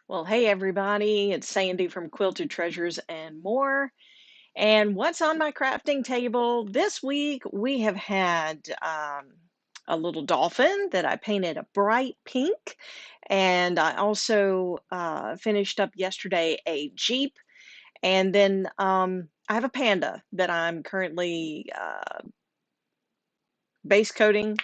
Well, hey everybody, it's Sandy from Quilted Treasures and More. And what's on my crafting table this week? We have had a little dolphin that I painted a bright pink, and I also finished up yesterday a Jeep, and then I have a panda that I'm currently base coating.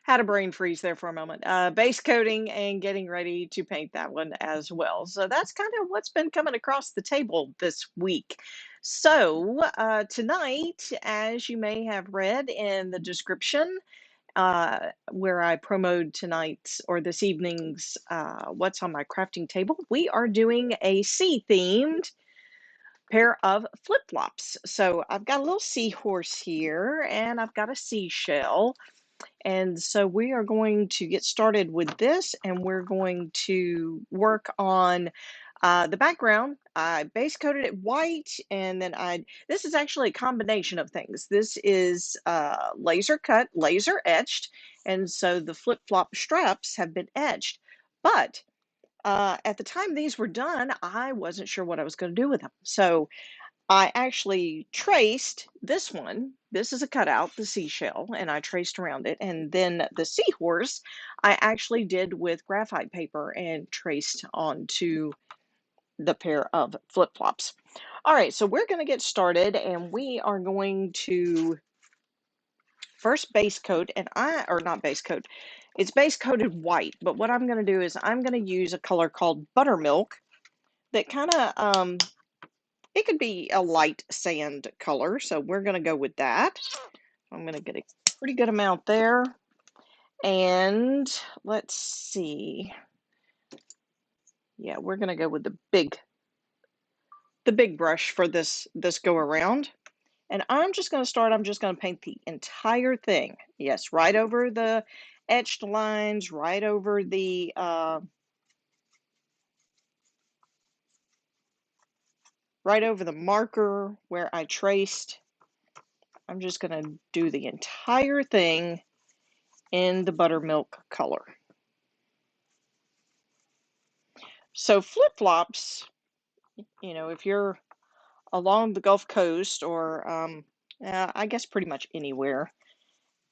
Had a brain freeze there for a moment. Base coating and getting ready to paint that one as well. So that's kind of what's been coming across the table this week. So tonight, as you may have read in the description, where I promoted tonight's or this evening's What's on My Crafting Table, we are doing a sea themed pair of flip-flops. So I've got a little seahorse here and I've got a seashell. And so we are going to get started with this, and we're going to work on the background. I base coated it white, and then this is actually a combination of things. This is laser cut, laser etched, and so the flip-flop straps have been etched. But at the time these were done, I wasn't sure what I was going to do with them. So I actually traced this one. This is a cutout, the seashell, and I traced around it. And then the seahorse, I actually did with graphite paper and traced onto the pair of flip-flops. All right, so we're going to get started, and we are going to first base coat, or not base coat, it's base coated white. But what I'm going to do is I'm going to use a color called buttermilk that kind of it could be a light sand color, so we're going to go with that. I'm going to get a pretty good amount there. And let's see. Yeah, we're going to go with the big brush for this go around. And I'm just going to paint the entire thing. Yes, right over the etched lines, right over the marker where I traced. I'm just going to do the entire thing in the buttermilk color. So flip-flops, if you're along the Gulf Coast or I guess pretty much anywhere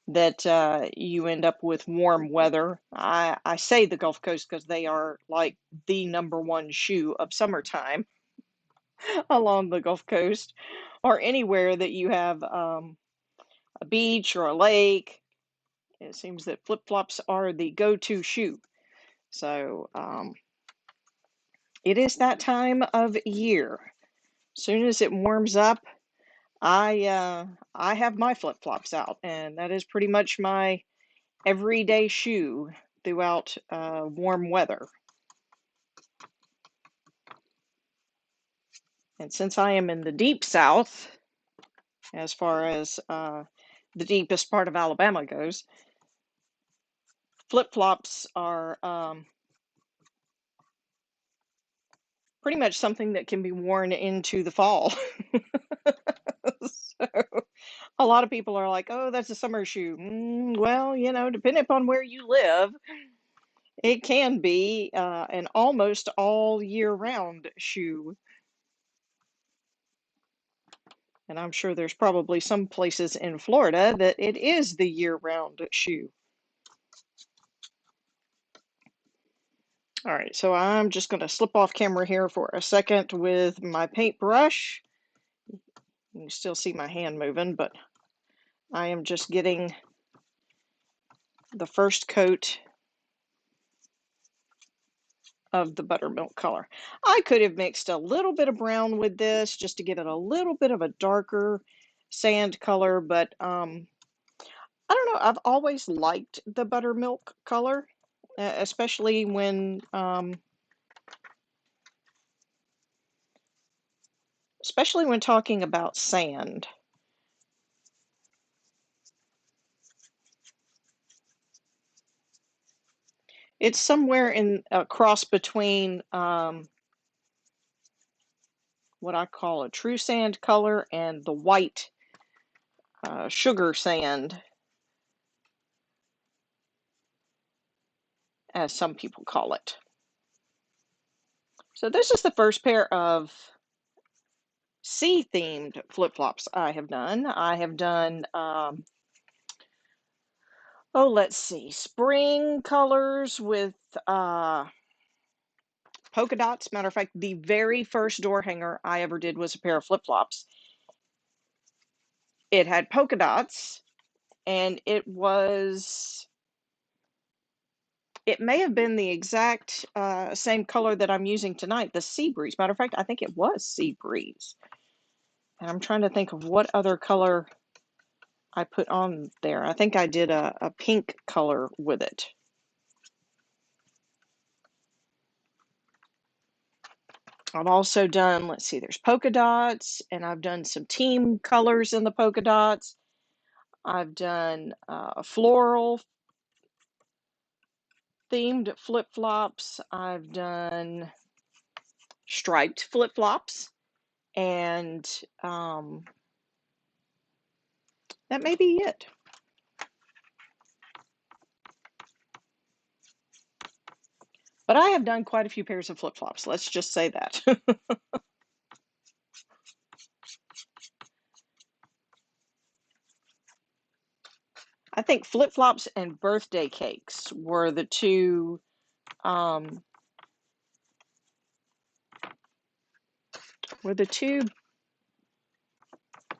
that you end up with warm weather. I say the Gulf Coast because they are like the number one shoe of summertime along the Gulf Coast, or anywhere that you have a beach or a lake. It seems that flip-flops are the go-to shoe. So it is that time of year. Soon as it warms up, I have my flip-flops out, and that is pretty much my everyday shoe throughout warm weather. And since I am in the deep south, as far as the deepest part of Alabama goes, flip-flops are pretty much something that can be worn into the fall. So a lot of people are like, oh, that's a summer shoe. Well, depending upon where you live, it can be an almost all year round shoe. And I'm sure there's probably some places in Florida that it is the year round shoe. All right, so I'm just going to slip off camera here for a second with my paintbrush. You can still see my hand moving, but I am just getting the first coat of the buttermilk color. I could have mixed a little bit of brown with this just to give it a little bit of a darker sand color, but I don't know. I've always liked the buttermilk color, especially when talking about sand. It's somewhere in a cross between what I call a true sand color and the white sugar sand, as some people call it. So this is the first pair of sea-themed flip-flops I have done. I have done, oh, let's see, spring colors with polka dots. Matter of fact, the very first door hanger I ever did was a pair of flip-flops. It had polka dots, and it may have been the exact same color that I'm using tonight, the Sea Breeze. Matter of fact, I think it was Sea Breeze. And I'm trying to think of what other color I put on there. I think I did a pink color with it. I've also done, let's see, there's polka dots, and I've done some team colors in the polka dots. I've done floral themed flip-flops. I've done striped flip-flops, and that may be it. But I have done quite a few pairs of flip-flops. Let's just say that. I think flip-flops and birthday cakes were the two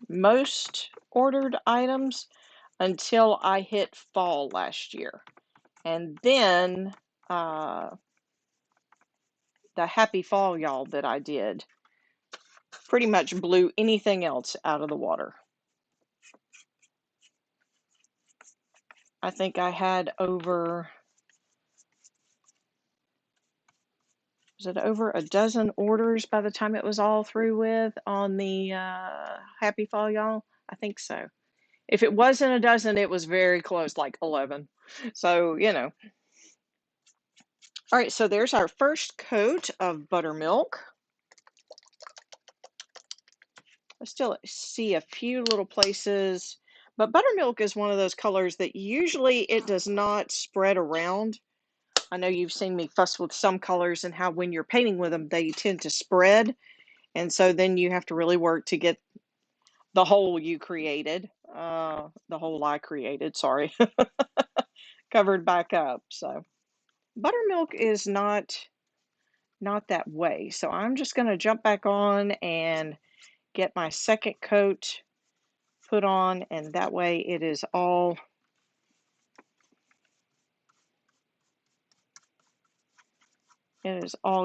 most ordered items until I hit fall last year. And then the Happy Fall Y'all that I did pretty much blew anything else out of the water. I think I had over a dozen orders by the time it was all through with on the Happy Fall Y'all? I think so. If it wasn't a dozen, it was very close, like 11. So, you know. All right, so there's our first coat of buttermilk. I still see a few little places, but buttermilk is one of those colors that usually it does not spread around. I know you've seen me fuss with some colors and how when you're painting with them, they tend to spread. And so then you have to really work to get the hole you created, the hole I created, sorry, covered back up. So buttermilk is not that way. So I'm just going to jump back on and get my second coat put on, and that way it is all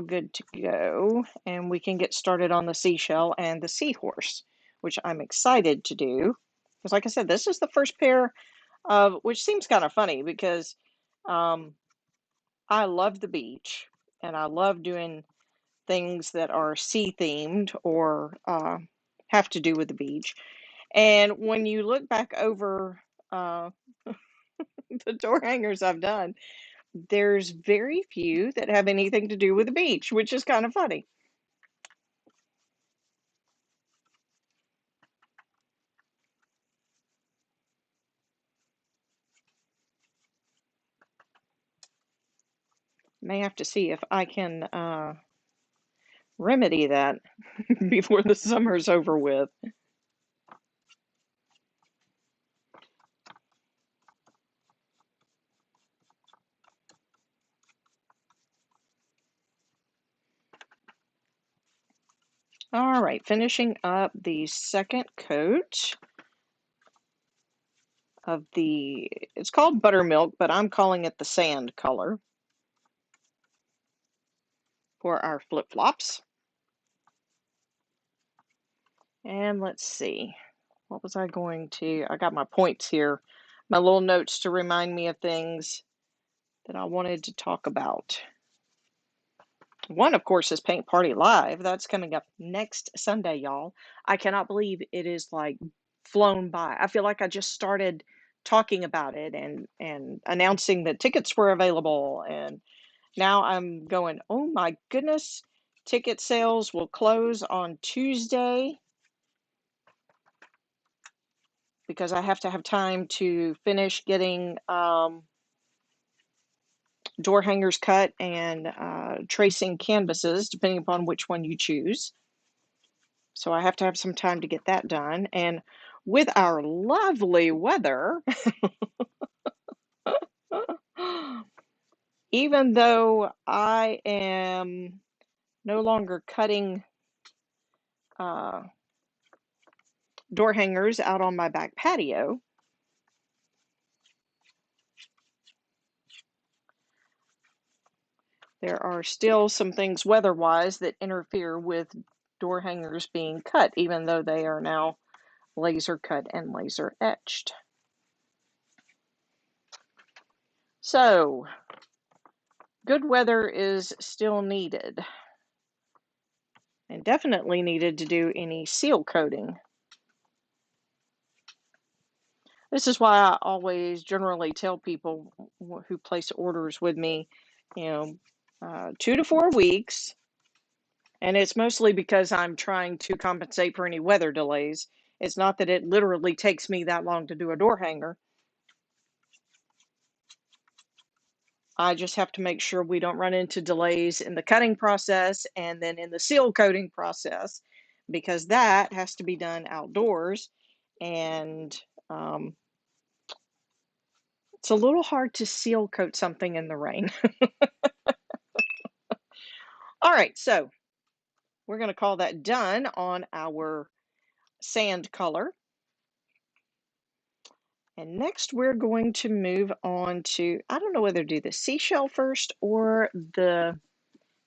good to go, and we can get started on the seashell and the seahorse, which I'm excited to do because, like I said, this is the first pair of, which seems kind of funny because I love the beach and I love doing things that are sea themed or have to do with the beach. And when you look back over the door hangers I've done, there's very few that have anything to do with the beach, which is kind of funny. May have to see if I can remedy that before the summer's over with. All right, finishing up the second coat of it's called buttermilk, but I'm calling it the sand color for our flip-flops. And let's see, what was I going to, I got my points here, my little notes to remind me of things that I wanted to talk about. One, of course, is Paint Party Live. That's coming up next Sunday, y'all. I cannot believe it is like flown by. I feel like I just started talking about it and announcing that tickets were available, and now I'm going, oh my goodness, ticket sales will close on Tuesday because I have to have time to finish getting door hangers cut and tracing canvases, depending upon which one you choose. So I have to have some time to get that done. And with our lovely weather, even though I am no longer cutting uh, door hangers out on my back patio, there are still some things weather-wise that interfere with door hangers being cut, even though they are now laser cut and laser etched. So, good weather is still needed, and definitely needed to do any seal coating. This is why I always generally tell people who place orders with me, you know, 2 to 4 weeks. And it's mostly because I'm trying to compensate for any weather delays. It's not that it literally takes me that long to do a door hanger. I just have to make sure we don't run into delays in the cutting process and then in the seal coating process, because that has to be done outdoors. And it's a little hard to seal coat something in the rain. All right, so we're going to call that done on our sand color. And next we're going to move on to, I don't know whether to do the seashell first or the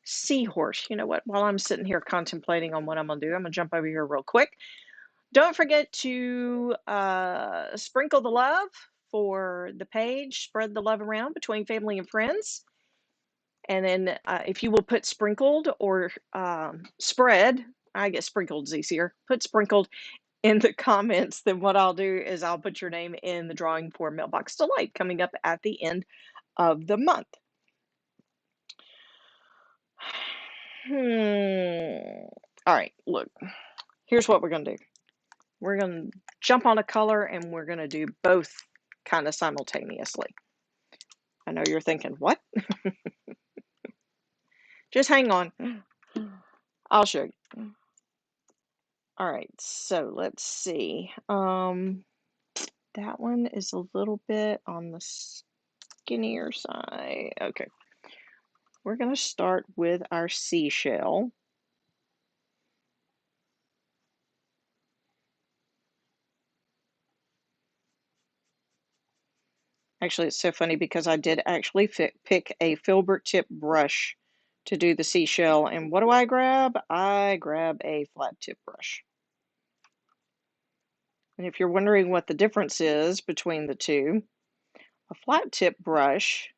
seahorse. You know what? While I'm sitting here contemplating on what I'm going to do, I'm going to jump over here real quick. Don't forget to sprinkle the love for the page, spread the love around between family and friends. And then if you will put sprinkled or spread, I guess sprinkled is easier, put sprinkled in the comments, then what I'll do is I'll put your name in the drawing for Mailbox Delight coming up at the end of the month. All right, look, here's what we're going to do. We're going to jump on a color and we're going to do both kind of simultaneously. I know you're thinking, what? Just hang on. I'll show you. All right, so let's see. That one is a little bit on the skinnier side. Okay. We're going to start with our seashell. Actually, it's so funny because I did actually pick a filbert tip brush to do the seashell. And what do I grab? I grab a flat tip brush. And if you're wondering what the difference is between the two, a flat tip brush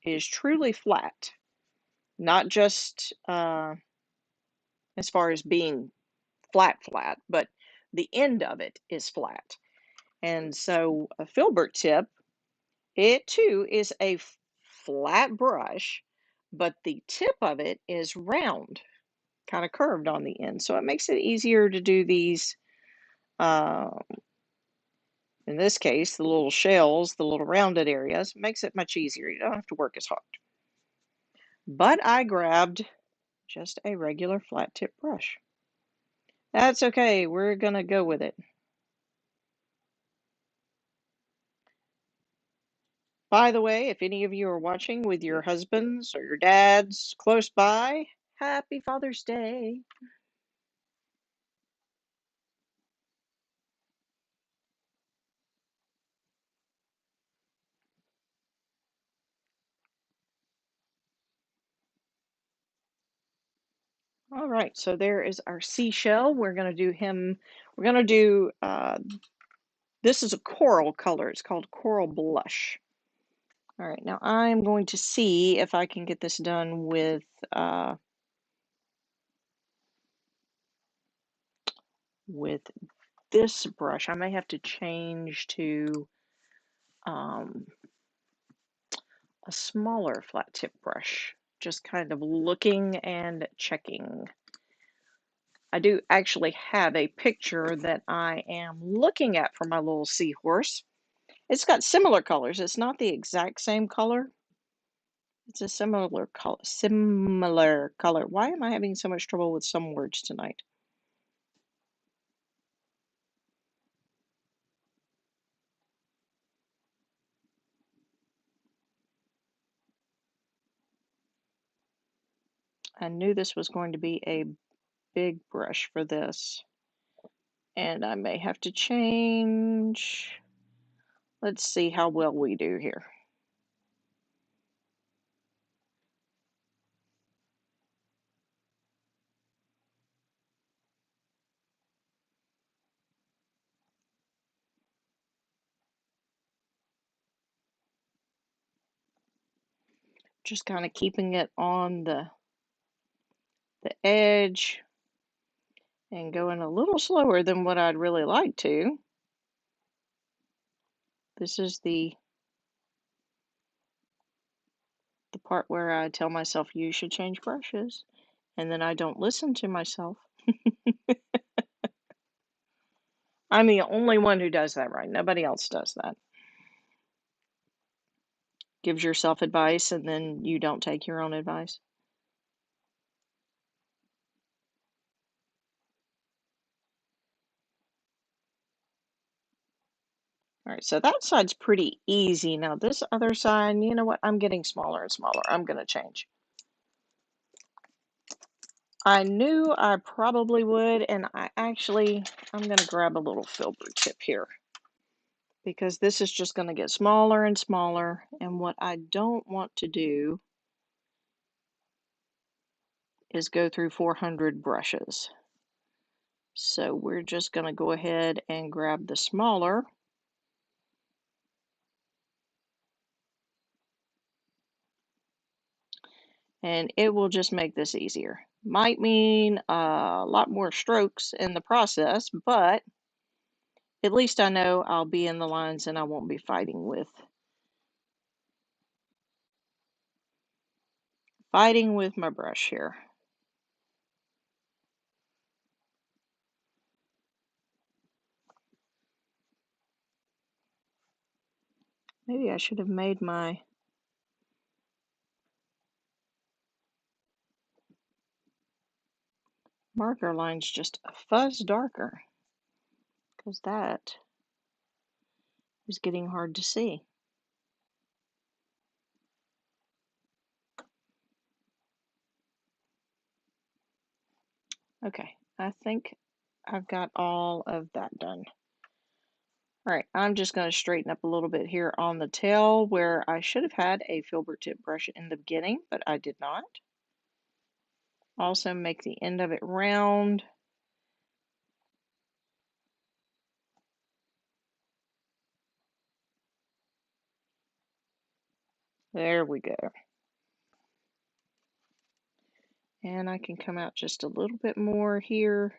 is truly flat, not just as far as being flat, but the end of it is flat. And so a filbert tip, it too is a flat brush, but the tip of it is round, kind of curved on the end. So it makes it easier to do these, in this case, the little shells, the little rounded areas, makes it much easier. You don't have to work as hard. But I grabbed just a regular flat tip brush. That's okay, we're gonna go with it. By the way, if any of you are watching with your husbands or your dads close by, happy Father's Day. All right, so there is our seashell. We're going to do him, we're going to do, this is a coral color. It's called Coral Blush. All right, now I'm going to see if I can get this done with this brush. I may have to change to a smaller flat tip brush, just kind of looking and checking. I do actually have a picture that I am looking at for my little seahorse. It's got similar colors. It's not the exact same color, It's a similar color. Similar color. Why am I having so much trouble with some words tonight? I knew this was going to be a big brush for this, and I may have to change. Let's see how well we do here. Just kind of keeping it on the edge and going a little slower than what I'd really like to. This is the part where I tell myself you should change brushes, and then I don't listen to myself. I'm the only one who does that, right? Nobody else does that. Gives yourself advice and then you don't take your own advice. All right, so that side's pretty easy. Now this other side, you know what? I'm getting smaller and smaller. I'm going to change. I knew I probably would, and I'm going to grab a little filbert tip here because this is just going to get smaller and smaller. And what I don't want to do is go through 400 brushes. So we're just going to go ahead and grab the smaller. And it will just make this easier. Might mean a lot more strokes in the process, but at least I know I'll be in the lines and I won't be fighting with my brush here. Maybe I should have made my marker lines just a fuzz darker, because that is getting hard to see. Okay, I think I've got all of that done. All right, I'm just going to straighten up a little bit here on the tail where I should have had a filbert tip brush in the beginning, but I did not. Also make the end of it round. There we go. And I can come out just a little bit more here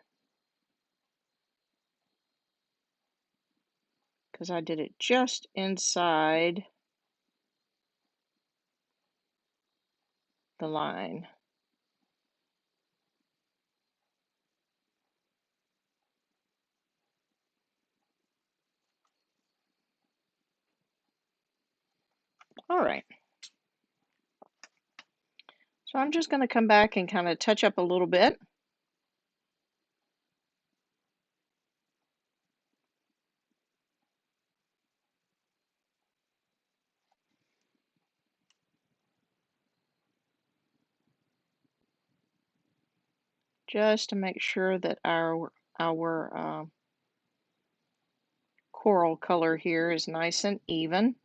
because I did it just inside the line. All right. So I'm just going to come back and kind of touch up a little bit. Just to make sure that our coral color here is nice and even.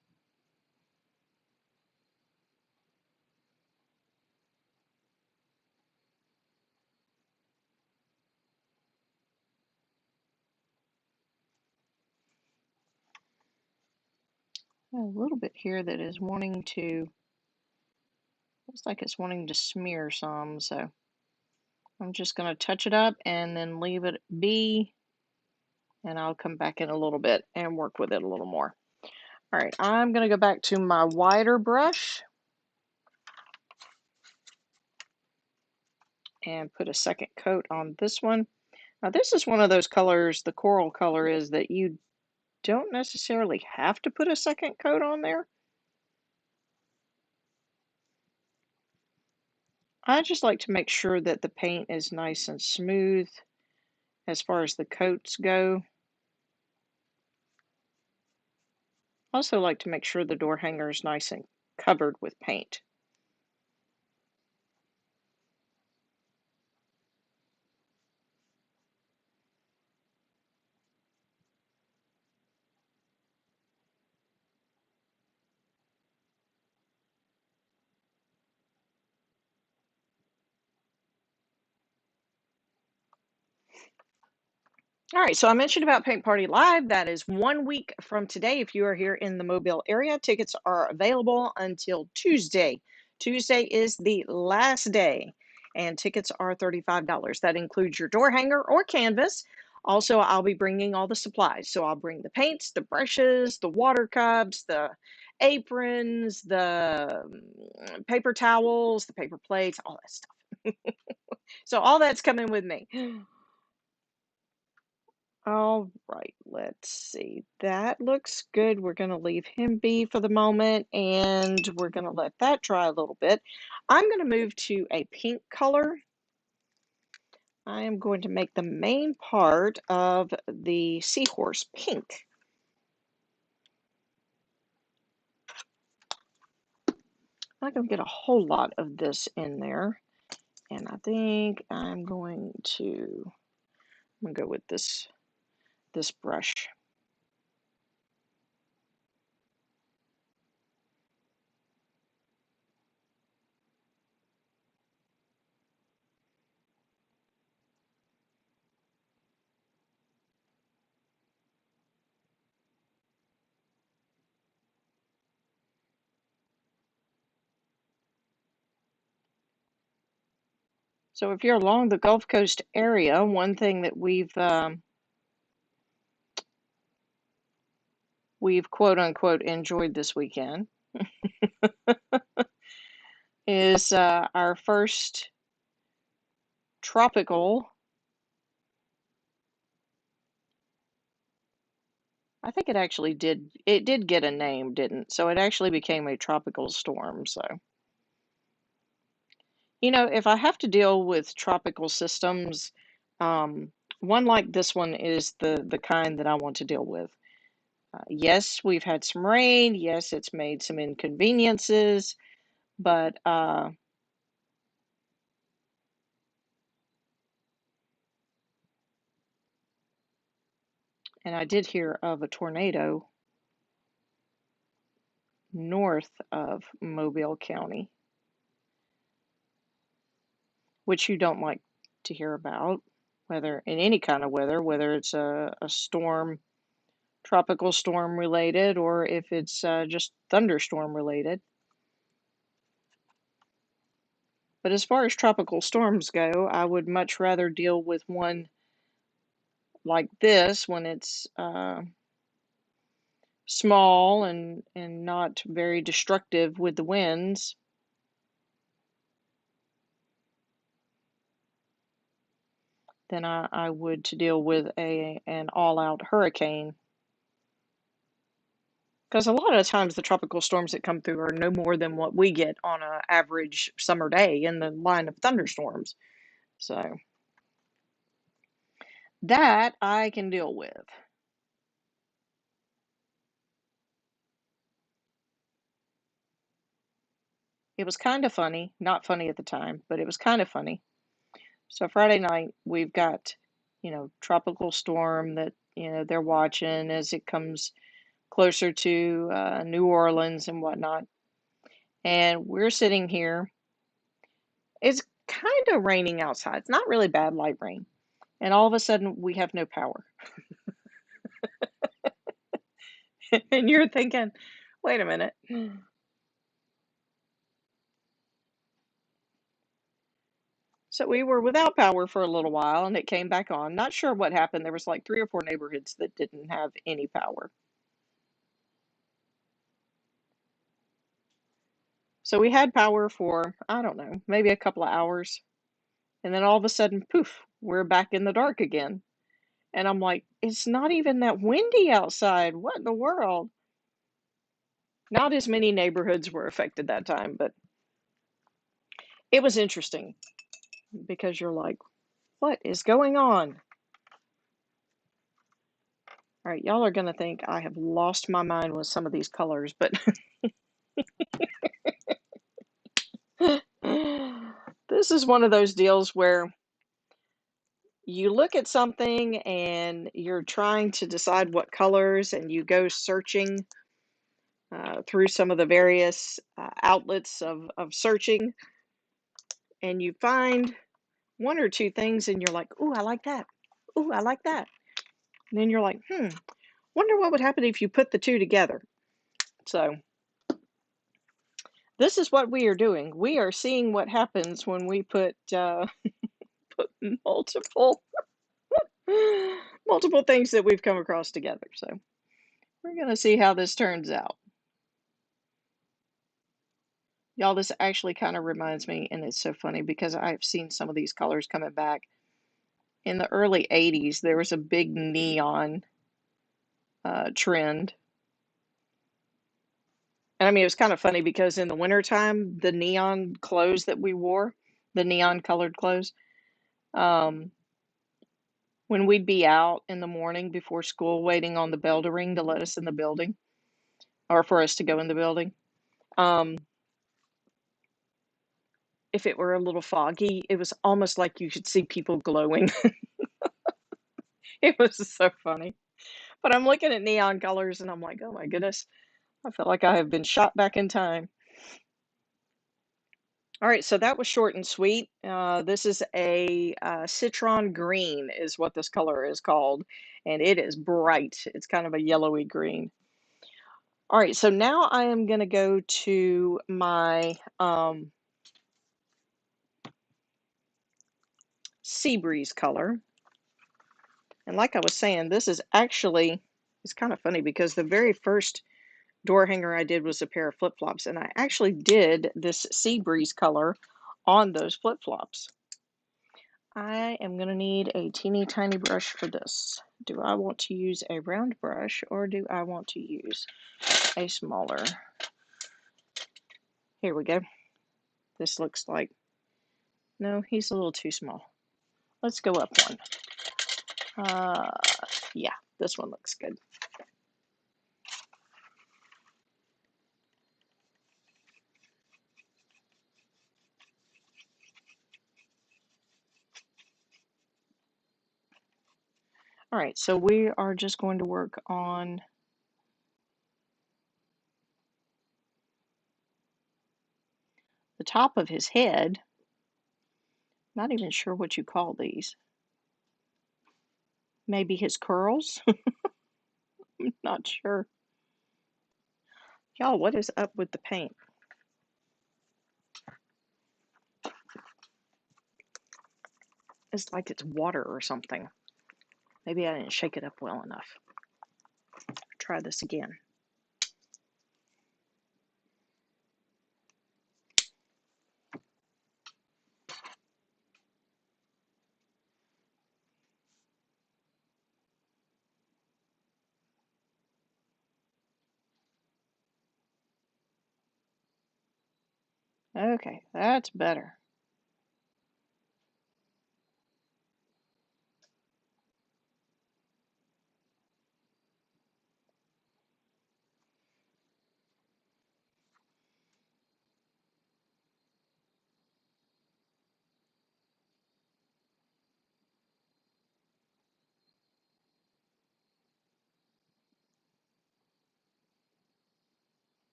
A little bit here that is wanting to, looks like it's wanting to smear some, so I'm just going to touch it up and then leave it be, and I'll come back in a little bit and work with it a little more. All right, I'm going to go back to my wider brush and put a second coat on this one. Now this is one of those colors, the coral color is that you don't necessarily have to put a second coat on there. I just like to make sure that the paint is nice and smooth as far as the coats go. Also like to make sure the door hanger is nice and covered with paint. All right, so I mentioned about Paint Party Live. That is 1 week from today. If you are here in the Mobile area, tickets are available until Tuesday. Tuesday is the last day, and tickets are $35. That includes your door hanger or canvas. Also, I'll be bringing all the supplies. So I'll bring the paints, the brushes, the water cups, the aprons, the paper towels, the paper plates, all that stuff. So all that's coming with me. All right, let's see. That looks good. We're going to leave him be for the moment, and we're going to let that dry a little bit. I'm going to move to a pink color. I am going to make the main part of the seahorse pink. I'm not going to get a whole lot of this in there, and I think I'm going to go with this brush. So if you're along the Gulf Coast area, one thing that we've quote unquote enjoyed this weekend is our first tropical, I think it did get a name, didn't? So it actually became a tropical storm. So, if I have to deal with tropical systems, one like this one is the kind that I want to deal with. Yes, we've had some rain. Yes, it's made some inconveniences, but and I did hear of a tornado north of Mobile County, which you don't like to hear about, whether in any kind of weather, whether it's a storm, tropical storm related, or if it's just thunderstorm related. But as far as tropical storms go, I would much rather deal with one like this when it's small and not very destructive with the winds than I would to deal with an all-out hurricane. Because a lot of times the tropical storms that come through are no more than what we get on an average summer day in the line of thunderstorms. So that I can deal with. It was kind of funny, not funny at the time, but it was kind of funny. So Friday night we've got, tropical storm that, they're watching as it comes closer to New Orleans and whatnot. And we're sitting here. It's kind of raining outside. It's not really bad light rain. And all of a sudden we have no power. And you're thinking, wait a minute. So we were without power for a little while and it came back on. Not sure what happened. There was like 3 or 4 neighborhoods that didn't have any power. So we had power for, I don't know, maybe a couple of hours. And then all of a sudden, poof, we're back in the dark again. And I'm like, it's not even that windy outside. What in the world? Not as many neighborhoods were affected that time, but It was interesting because you're like, what is going on? All right, y'all are going to think I have lost my mind with some of these colors, but this is one of those deals where you look at something and you're trying to decide what colors, and you go searching through some of the various outlets of searching, and you find one or two things, and you're like, ooh, I like that. Ooh, I like that. And then you're like, wonder what would happen if you put the two together. So this is what we are doing. We are seeing what happens when we put multiple things that we've come across together. So we're going to see how this turns out. Y'all, this actually kind of reminds me, and it's so funny because I've seen some of these colors coming back. In the early 80s, there was a big neon trend. And I mean, it was kind of funny because in the wintertime, the neon clothes that we wore, the neon colored clothes, um, when we'd be out in the morning before school waiting on the bell to ring to let us in the building or for us to go in the building, um, if it were a little foggy, it was almost like you could see people glowing. It was so funny. But I'm looking at neon colors and I'm like, oh my goodness, I feel like I have been shot back in time. All right, so that was short and sweet. This is a citron green, is what this color is called, and it is bright. It's kind of a yellowy green. All right, so now I am going to go to my sea breeze color. And like I was saying, this is actually, it's kind of funny because the very first door hanger I did was a pair of flip-flops, and I actually did this sea breeze color on those flip-flops. I am going to need a teeny tiny brush for this. Do I want to use a round brush or do I want to use a smaller? Here we go. This looks like, no, he's a little too small. Let's go up one. Yeah, this one looks good. All right, so we are just going to work on the top of his head. Not even sure what you call these. Maybe his curls? I'm not sure. Y'all, what is up with the paint? It's like it's water or something. Maybe I didn't shake it up well enough. Try this again. Okay, that's better.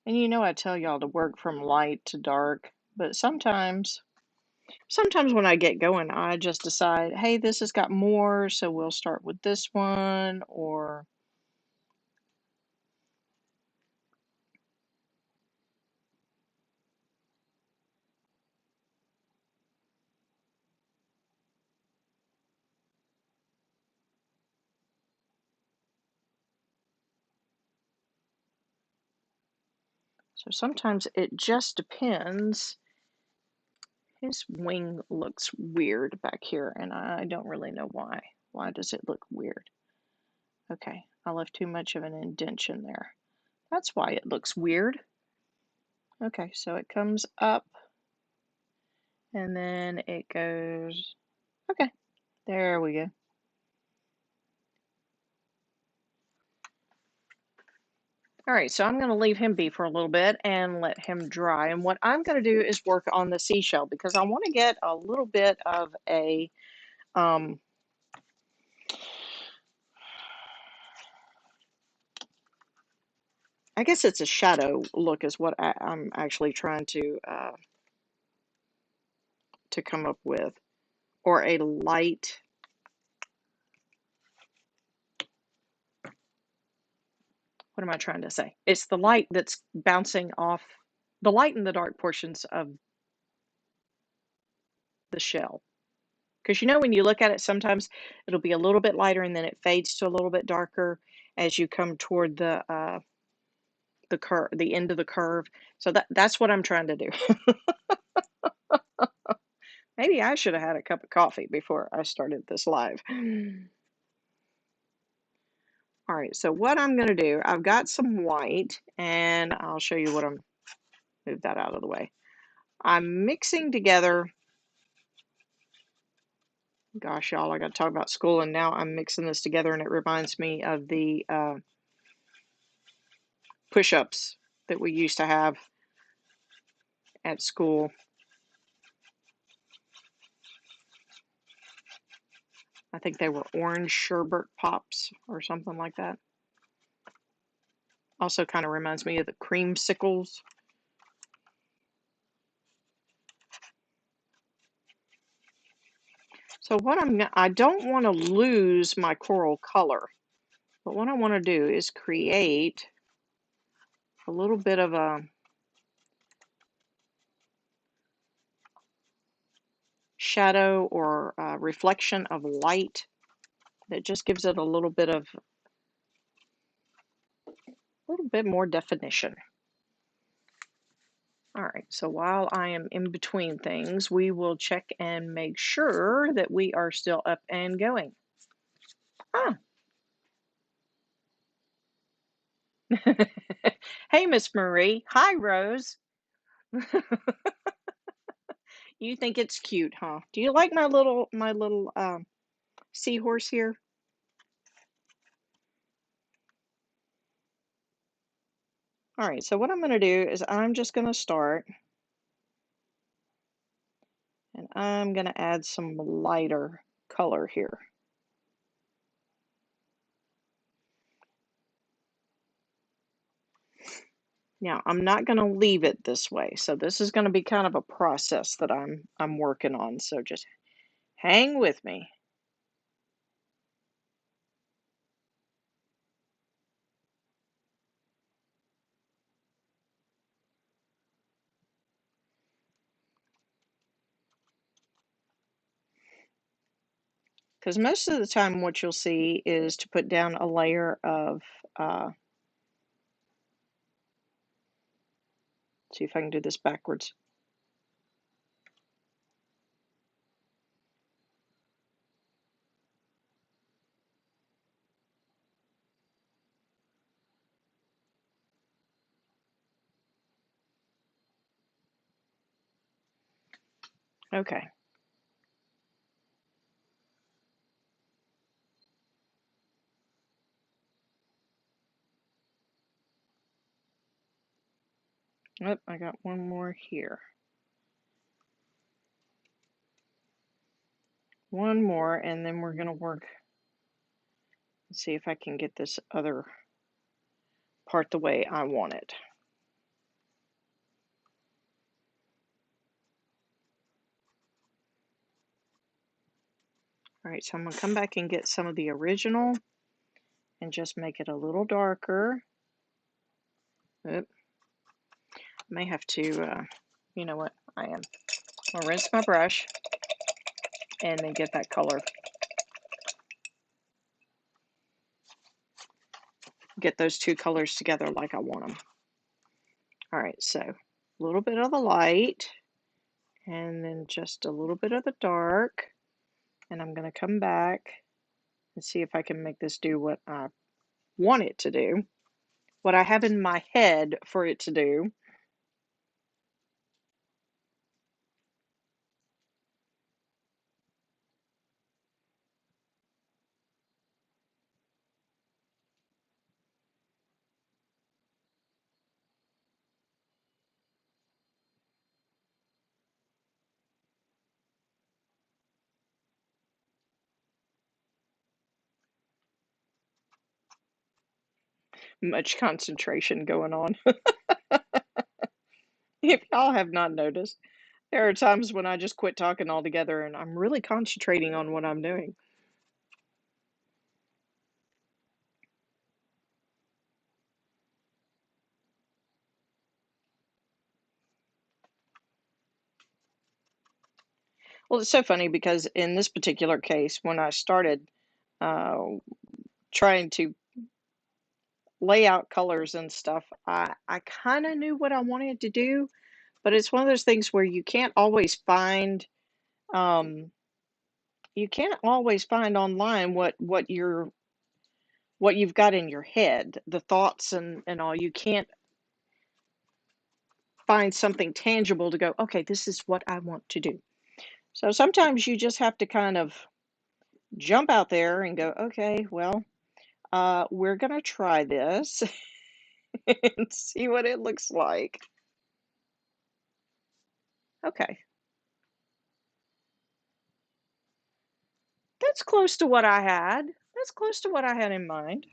And you know I tell y'all to work from light to dark, but sometimes when I get going, I just decide, hey, this has got more, so we'll start with this one, or so sometimes it just depends. His wing looks weird back here, and I don't really know why. Why does it look weird? Okay, I left too much of an indentation there. That's why it looks weird. Okay, so it comes up and then it goes, okay, there we go. All right, so I'm going to leave him be for a little bit and let him dry. And what I'm going to do is work on the seashell because I want to get a little bit of a, um, I guess it's a shadow look is what I'm actually trying to come up with, or a light. What am I trying to say? It's the light that's bouncing off the light in the dark portions of the shell. Because you know, when you look at it, sometimes it'll be a little bit lighter and then it fades to a little bit darker as you come toward the curve, the end of the curve. So that's what I'm trying to do. Maybe I should have had a cup of coffee before I started this live. All right, so what I'm going to do, I've got some white, and I'll show you what I'm, move that out of the way. I'm mixing together, gosh, y'all, I got to talk about school, and now I'm mixing this together, and it reminds me of the push-ups that we used to have at school. I think they were orange sherbet pops or something like that. Also kind of reminds me of the creamsicles. So what I don't want to lose my coral color, but what I want to do is create a little bit of a shadow or reflection of light that just gives it a little bit more definition. All right, so while I am in between things, we will check and make sure that we are still up and going. Ah. Hey, Miss Marie. Hi, Rose. You think it's cute, huh? Do you like my little seahorse here? All right, so what I'm going to do is I'm just going to start and I'm going to add some lighter color here. Now, I'm not going to leave it this way. So this is going to be kind of a process that I'm working on. So just hang with me. Because most of the time what you'll see is to put down a layer of, see if I can do this backwards. Okay. Oh, I got one more here. One more, and then we're going to work and see if I can get this other part the way I want it. All right, so I'm going to come back and get some of the original and just make it a little darker. Oop. May have to, you know what, I'll rinse my brush and then get that color, get those two colors together like I want them. All right, so a little bit of the light and then just a little bit of the dark. And I'm going to come back and see if I can make this do what I want it to do, what I have in my head for it to do. Much concentration going on. If y'all have not noticed, there are times when I just quit talking altogether and I'm really concentrating on what I'm doing. Well, it's so funny because in this particular case, when I started uh, trying to lay out colors and stuff, I kind of knew what I wanted to do, but it's one of those things where um, you can't always find online what you've got in your head, the thoughts and all. You can't find something tangible to go, okay, this is what I want to do. So sometimes you just have to kind of jump out there and go, okay, well, we're gonna try this and see what it looks like. Okay, that's close to what I had. That's close to what I had in mind.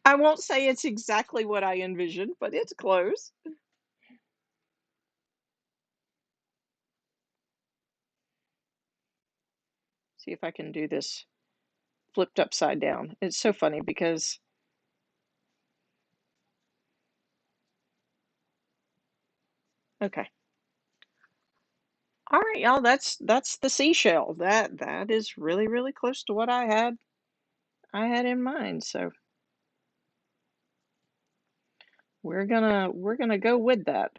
I won't say it's exactly what I envisioned, but it's close. See if I can do this flipped upside down. It's so funny because, okay. All right, y'all, that's the seashell. That is really, really close to what I had in mind. So we're gonna go with that.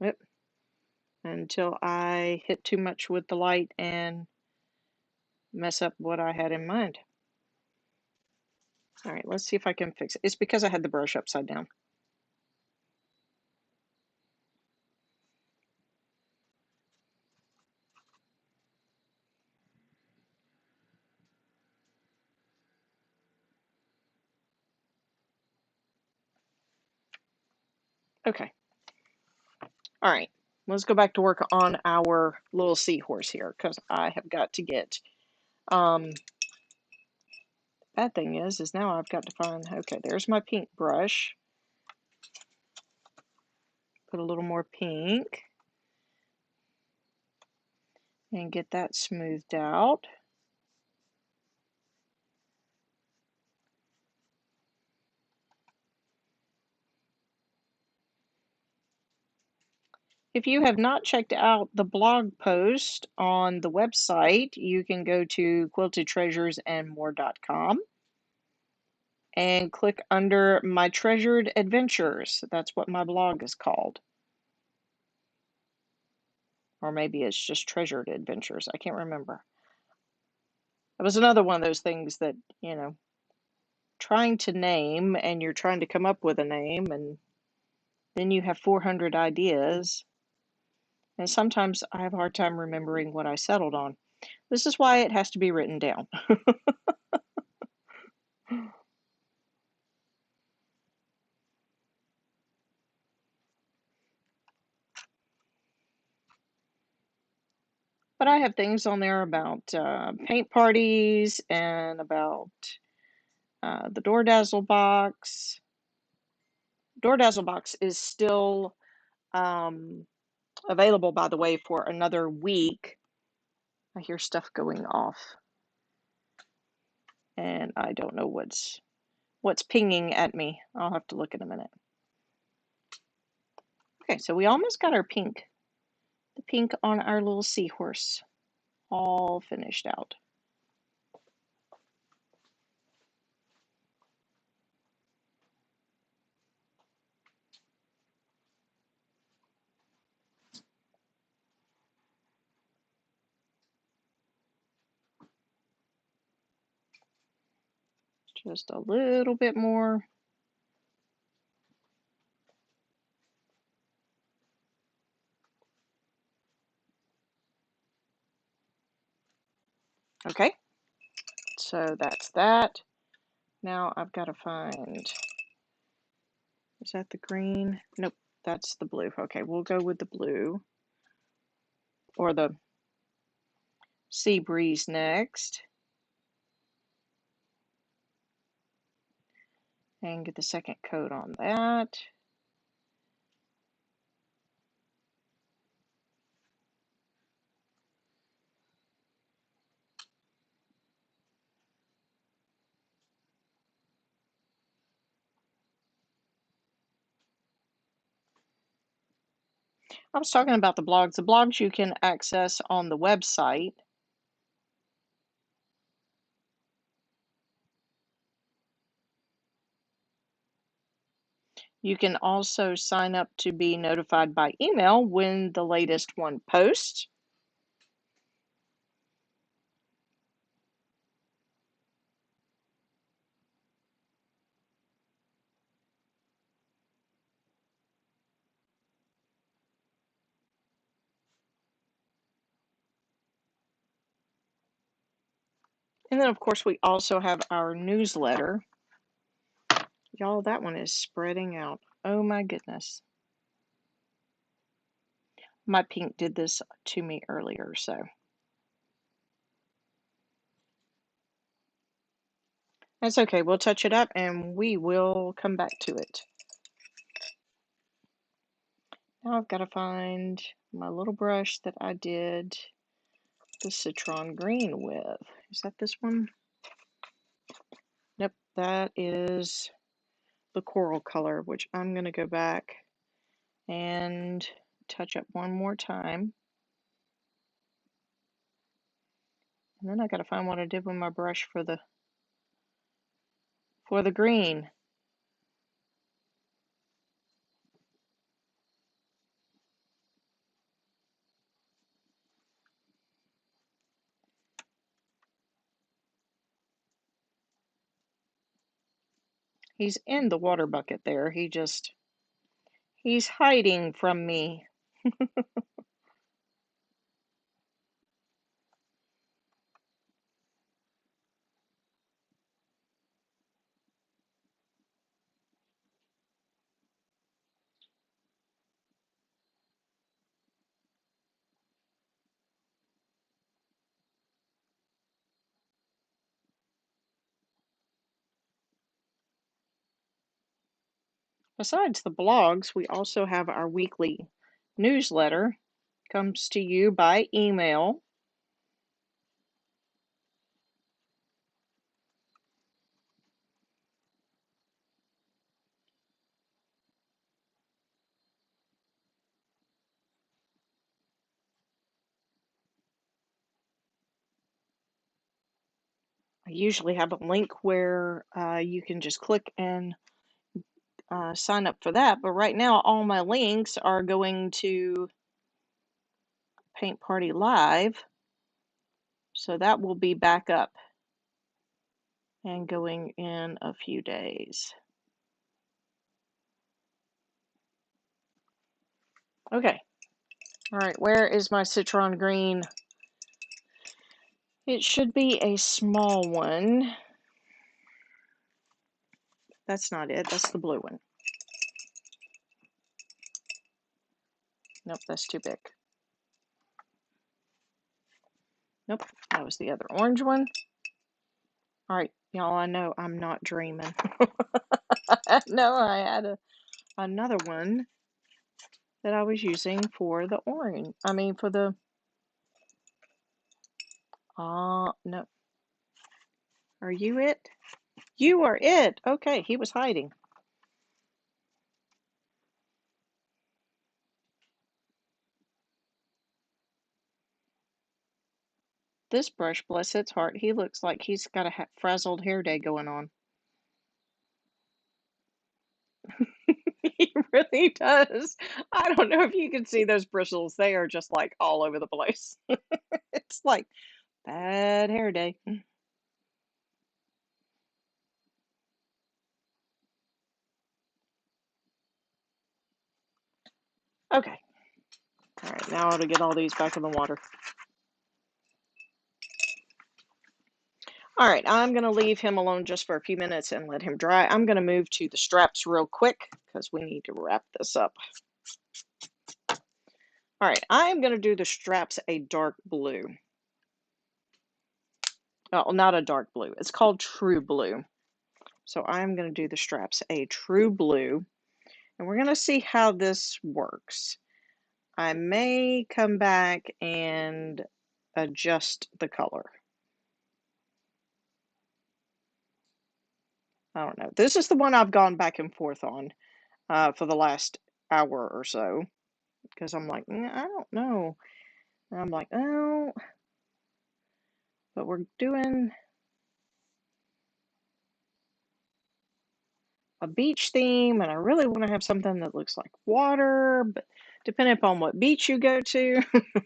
Yep, until I hit too much with the light and mess up what I had in mind. All right, let's see if I can fix it. It's because I had the brush upside down. Okay. All right. Let's go back to work on our little seahorse here because I have got to get um bad thing is now I've got to find, okay, there's my pink brush. Put a little more pink and get that smoothed out. If you have not checked out the blog post on the website, you can go to quiltedtreasuresandmore.com and click under My Treasured Adventures. That's what my blog is called. Or maybe it's just Treasured Adventures. I can't remember. It was another one of those things that, trying to name and you're trying to come up with a name and then you have 400 ideas. And sometimes I have a hard time remembering what I settled on. This is why it has to be written down. But I have things on there about paint parties and about the Doordazzle box. Doordazzle box is still um, available, by the way, for another week. I hear stuff going off, and I don't know what's pinging at me. I'll have to look in a minute. Okay, so we almost got our pink, the pink on our little seahorse, all finished out. Just a little bit more. Okay, so that's that. Now I've got to find, is that the green? Nope, that's the blue. Okay, we'll go with the blue or the sea breeze next. and get the second coat on that. I was talking about the blogs. The blogs you can access on the website. You can also sign up to be notified by email when the latest one posts. And then, of course, we also have our newsletter. Y'all, that one is spreading out. Oh my goodness. My pink did this to me earlier, so. That's okay. We'll touch it up and we will come back to it. Now I've got to find my little brush that I did the citron green with. Is that this one? Nope, that is the coral color, which I'm going to go back and touch up one more time. And then I got to find what I did with my brush for the green. He's in the water bucket there. He's hiding from me. Besides the blogs, we also have our weekly newsletter. Comes to you by email. I usually have a link where you can just click and sign up for that. But right now, all my links are going to Paint Party Live. So that will be back up and going in a few days. Okay. All right, where is my citron green? It should be a small one. That's not it. That's the blue one. Nope, that's too big. Nope, that was the other orange one. All right, y'all, I know I'm not dreaming. No, I had another one that I was using for the orange. I mean, for the... no. Are you it? You are it. Okay, he was hiding. This brush, bless its heart, he looks like he's got a frazzled hair day going on. He really does. I don't know if you can see those bristles. They are just like all over the place. It's like bad hair day. Okay. All right, now I ought to get all these back in the water. All right, I'm going to leave him alone just for a few minutes and let him dry. I'm going to move to the straps real quick because we need to wrap this up. All right, I'm going to do the straps a dark blue. Oh, not a dark blue. It's called True Blue. So I'm going to do the straps a true blue, and we're going to see how this works. I may come back and adjust the color. I don't know. This is the one I've gone back and forth on for the last hour or so because I'm like, I don't know. And I'm like, oh, but we're doing a beach theme, and I really want to have something that looks like water, but depending upon what beach you go to, if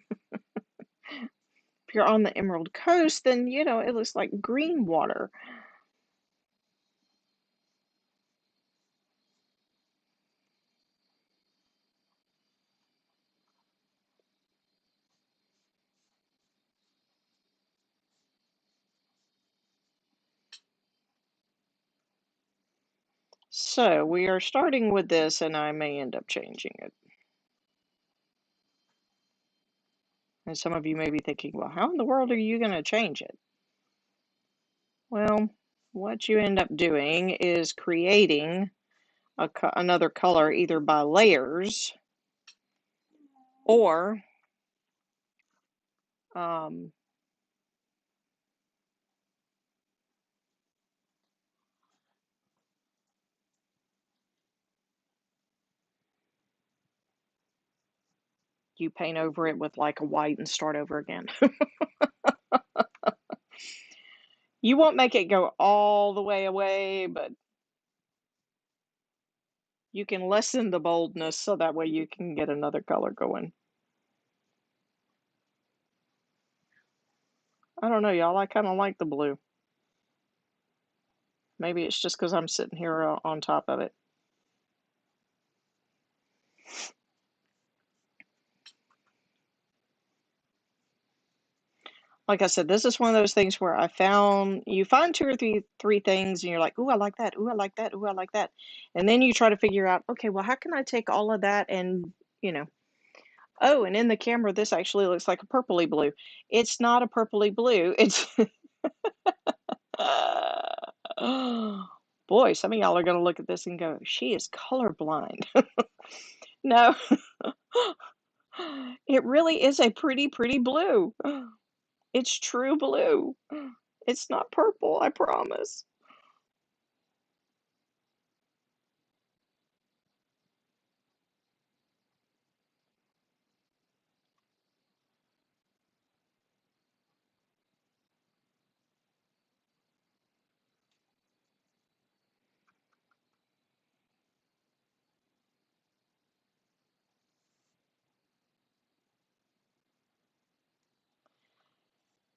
you're on the Emerald Coast, then it looks like green water. So we are starting with this, and I may end up changing it. And some of you may be thinking, well, how in the world are you going to change it? Well, what you end up doing is creating another color either by layers or um, you paint over it with like a white and start over again. You won't make it go all the way away, but you can lessen the boldness so that way you can get another color going. I don't know, y'all. I kind of like the blue. Maybe it's just because I'm sitting here on top of it. Like I said, this is one of those things where you find two or three things and you're like, ooh, I like that. Ooh, I like that. Ooh, I like that. And then you try to figure out, okay, well, how can I take all of that and, oh, and in the camera, this actually looks like a purpley blue. It's not a purpley blue. It's, boy, some of y'all are going to look at this and go, she is colorblind. No, it really is a pretty, pretty blue. It's true blue. It's not purple, I promise.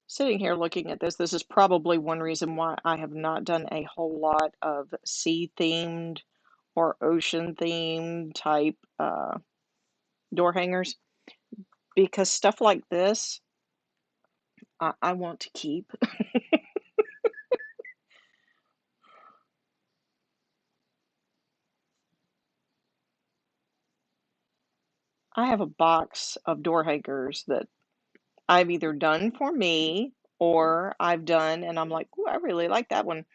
Sitting here looking at this is probably one reason why I have not done a whole lot of sea-themed or ocean-themed type door hangers because stuff like this I want to keep. I have a box of door hangers that I've either done for me or I've done and I'm like, ooh, I really like that one.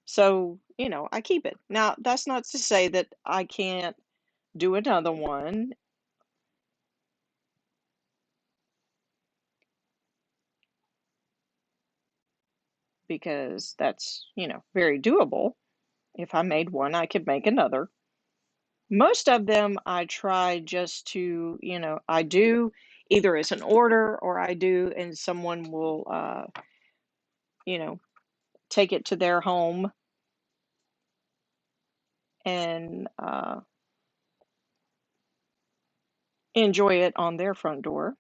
So, I keep it. Now, that's not to say that I can't do another one because that's, very doable. If I made one, I could make another. Most of them I try just to, I do either as an order or I do and someone will, you know, take it to their home and enjoy it on their front door.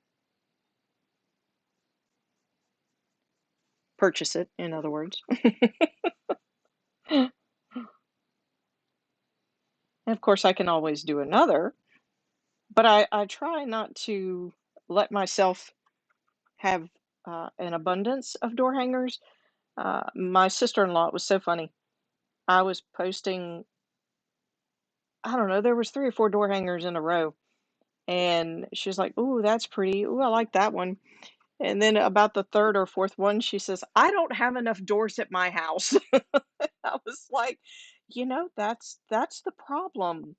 Purchase it, in other words. And of course, I can always do another, but I try not to let myself have an abundance of door hangers. My sister-in-law, it was so funny. I was posting, I don't know, there was three or four door hangers in a row, and she was like, "Ooh, that's pretty. Ooh, I like that one." And then about the third or fourth one, she says, "I don't have enough doors at my house." I was like, that's the problem.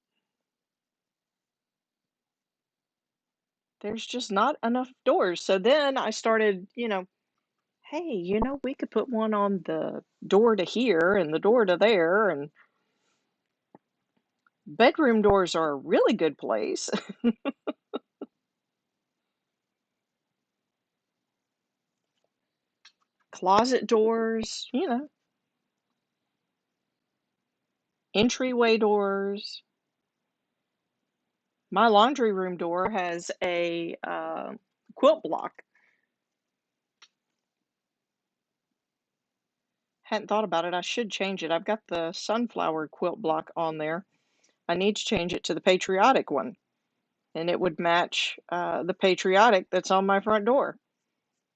There's just not enough doors. So then I started, hey, we could put one on the door to here and the door to there, and bedroom doors are a really good place. Closet doors, entryway doors. My laundry room door has a quilt block. Hadn't thought about it. I should change it. I've got the sunflower quilt block on there. I need to change it to the patriotic one, and it would match the patriotic that's on my front door.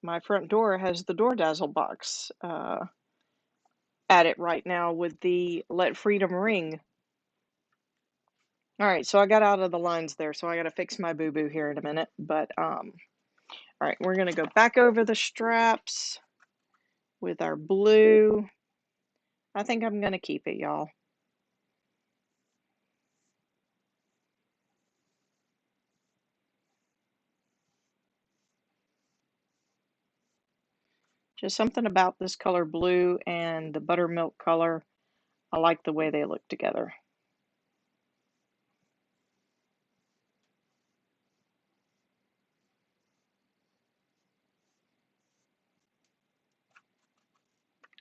My front door has the Door Dazzle box at it right now with the Let Freedom Ring. All right, so I got out of the lines there, so I got to fix my boo-boo here in a minute. But all right, we're gonna go back over the straps with our blue. I think I'm gonna keep it, y'all. Just something about this color blue and the buttermilk color. I like the way they look together.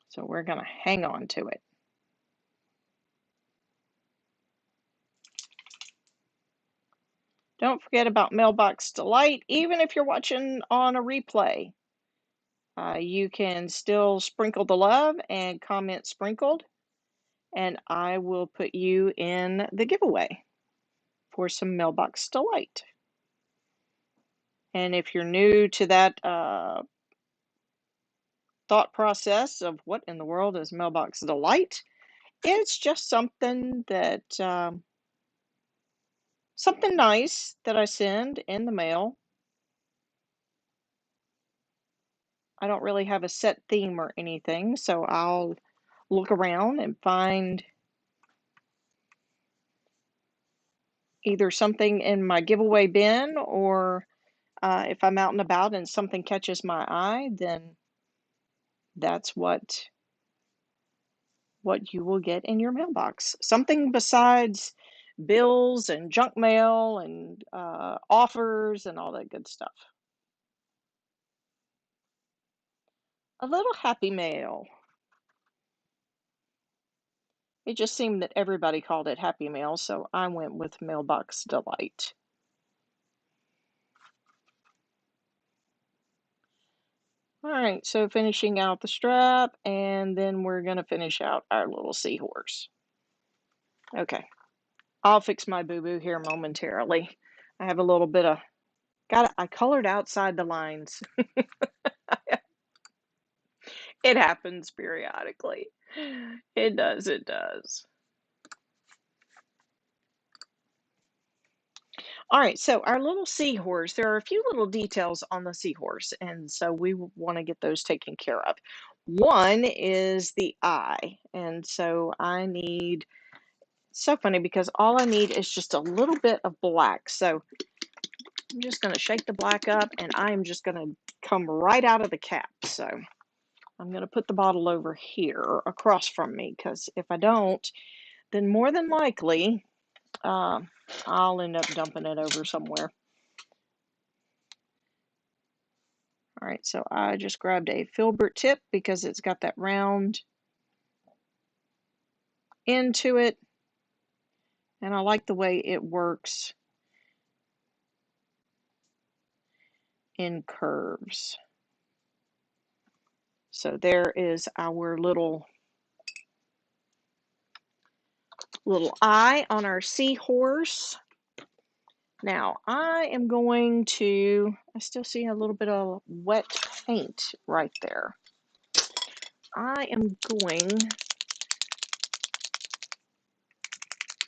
So we're gonna hang on to it. Don't forget about Mailbox Delight, even if you're watching on a replay. You can still sprinkle the love and comment sprinkled, and I will put you in the giveaway for some Mailbox Delight. And if you're new to that thought process of what in the world is Mailbox Delight, it's just something that something nice that I send in the mail. I don't really have a set theme or anything, so I'll look around and find either something in my giveaway bin, or if I'm out and about and something catches my eye, then that's what you will get in your mailbox. Something besides bills and junk mail and offers and all that good stuff. A little happy mail. It just seemed that everybody called it Happy Mail, so I went with Mailbox Delight. All right, so finishing out the strap, and then we're going to finish out our little seahorse. Okay, I'll fix my boo-boo here momentarily. I have a little bit of, I colored outside the lines. It happens periodically. It does, it does. All right, so our little seahorse, there are a few little details on the seahorse, and so we want to get those taken care of. One is the eye, and so I need, so funny because all I need is just a little bit of black. So I'm just going to shake the black up, and I'm just going to come right out of the cap. So I'm going to put the bottle over here across from me, because if I don't, then more than likely I'll end up dumping it over somewhere. All right, so I just grabbed a filbert tip because it's got that round end to it, and I like the way it works in curves. So there is our little eye on our seahorse. Now I am going to, I still see a little bit of wet paint right there. I am going to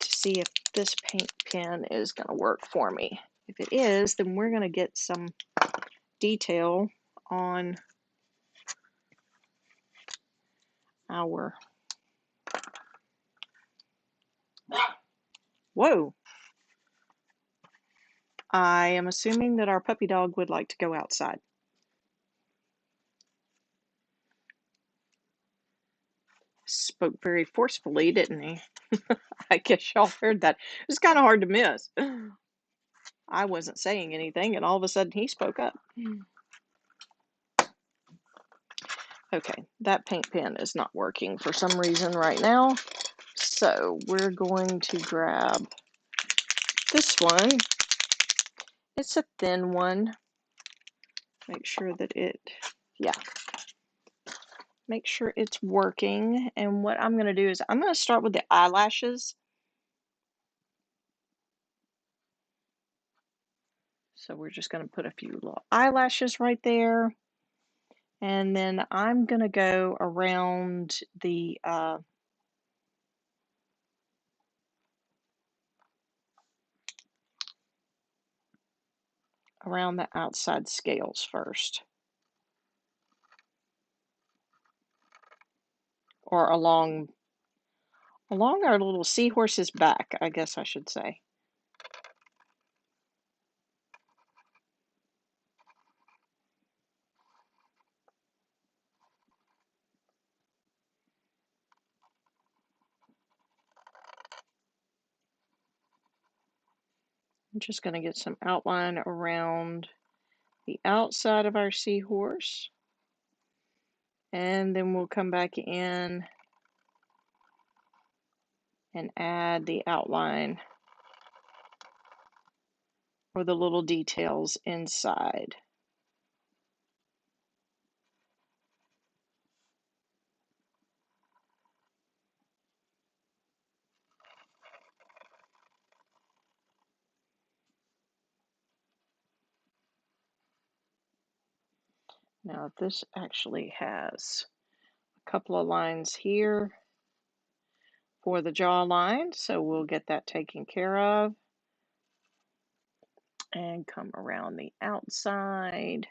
see if this paint pen is going to work for me. If it is, then we're going to get some detail on our Whoa. I am assuming that our puppy dog would like to go outside. Spoke very forcefully, didn't he? I guess y'all heard that. It was kind of hard to miss. I wasn't saying anything, and all of a sudden he spoke up. Okay, that paint pen is not working for some reason right now. So we're going to grab this one. It's a thin one. Make sure that make sure it's working. And what I'm going to do is I'm going to start with the eyelashes. So we're just going to put a few little eyelashes right there. And then I'm going to go around the outside scales first. Or along our little seahorse's back, I guess I should say. I'm just going to get some outline around the outside of our seahorse. And then we'll come back in and add the outline or the little details inside. Now this actually has a couple of lines here for the jawline, so we'll get that taken care of. And come around the outside.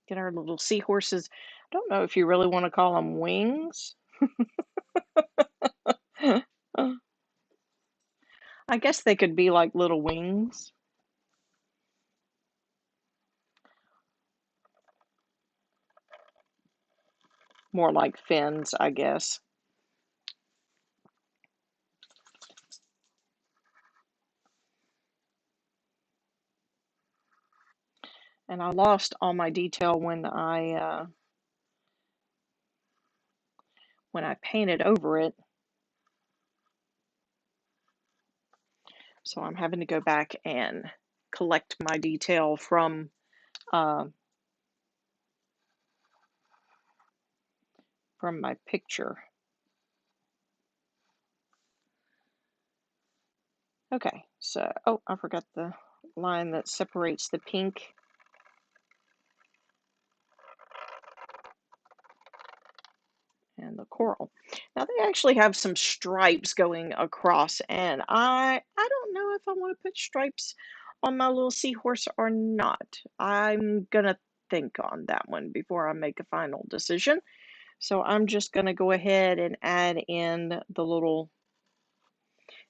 Get our little seahorses. I don't know if you really want to call them wings. I guess they could be like little wings. More like fins, I guess. And I lost all my detail when I painted over it. So I'm having to go back and collect my detail from my picture. Okay, so, oh, I forgot the line that separates the pink and the coral. Now they actually have some stripes going across, and I don't know if I want to put stripes on my little seahorse or not. I'm gonna think on that one before I make a final decision. So I'm just gonna go ahead and add in the little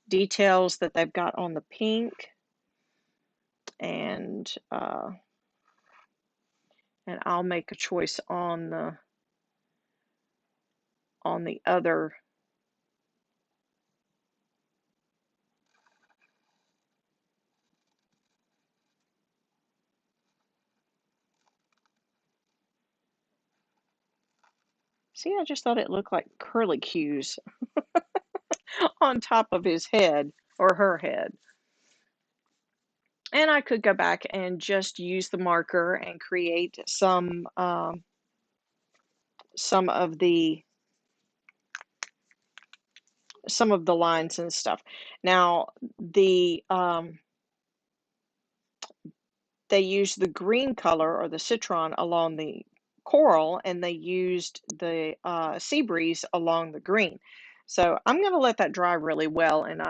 details that they've got on the pink, and I'll make a choice on the other. See, I just thought it looked like curly cues on top of his head or her head. And I could go back and just use the marker and create some of the lines and stuff. Now they used the green color or the citron along the coral, and they used the sea breeze along the green. So I'm going to let that dry really well, and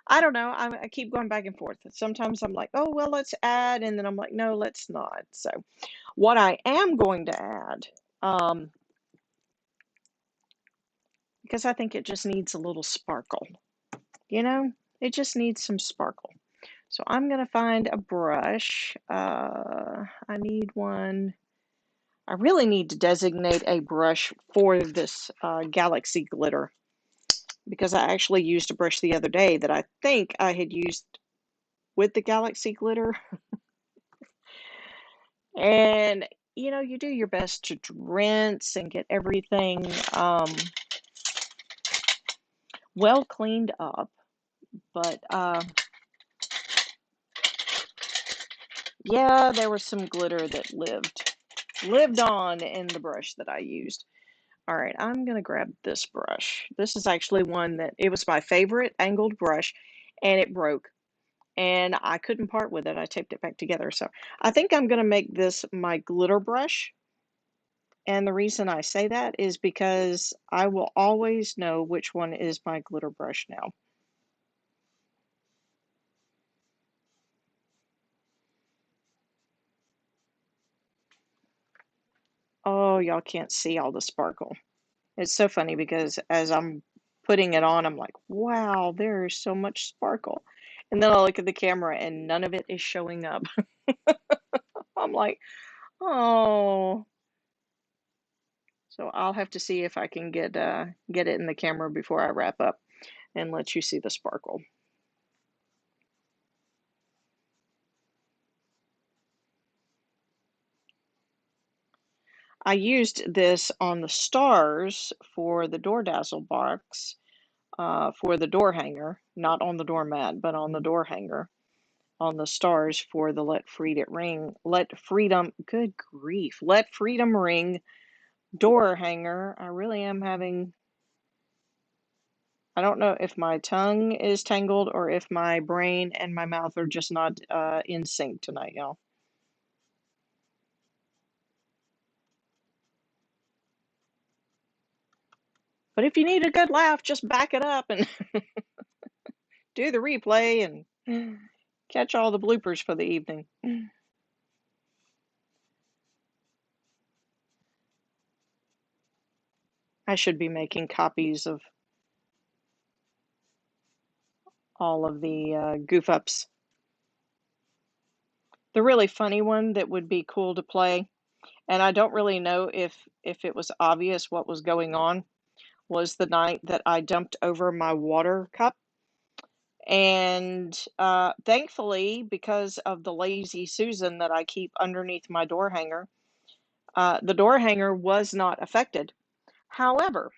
I don't know. I keep going back and forth. Sometimes I'm like, oh, well, let's add. And then I'm like, no, let's not. So, what I am going to add, um, because I think it just needs a little sparkle, you know, it just needs some sparkle. So, I'm going to find a brush. I need one. I really need to designate a brush for this Galaxy glitter because I actually used a brush the other day that I think I had used with the Galaxy glitter. And you do your best to rinse and get everything well cleaned up. But yeah, there was some glitter that lived on in the brush that I used. All right, I'm gonna grab this brush. This is actually one that it was my favorite angled brush, and it broke, and I couldn't part with it. I taped it back together. So I think I'm gonna make this my glitter brush. And the reason I say that is because I will always know which one is my glitter brush now. Oh, y'all can't see all the sparkle. It's so funny because as I'm putting it on, I'm like, wow, there is so much sparkle. And then I look at the camera and none of it is showing up. I'm like, oh. So I'll have to see if I can get it in the camera before I wrap up and let you see the sparkle. I used this on the stars for the Door Dazzle box, for the door hanger, not on the doormat, but on the door hanger, on the stars for the good grief, Let Freedom Ring door hanger. I really am having, I don't know if my tongue is tangled or if my brain and my mouth are just not in sync tonight, y'all. But if you need a good laugh, just back it up and do the replay and catch all the bloopers for the evening. I should be making copies of all of the goof ups. The really funny one that would be cool to play, and I don't really know if it was obvious what was going on, was the night that I dumped over my water cup. And thankfully, because of the lazy Susan that I keep underneath my door hanger, the door hanger was not affected. However,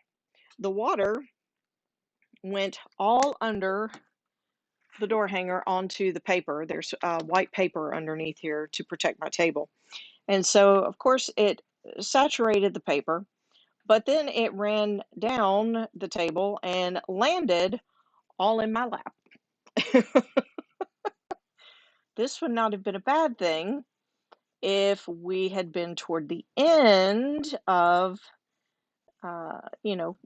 the water went all under the door hanger onto the paper. There's white paper underneath here to protect my table. And so, of course, it saturated the paper, but then it ran down the table and landed all in my lap. This would not have been a bad thing if we had been toward the end of, you know,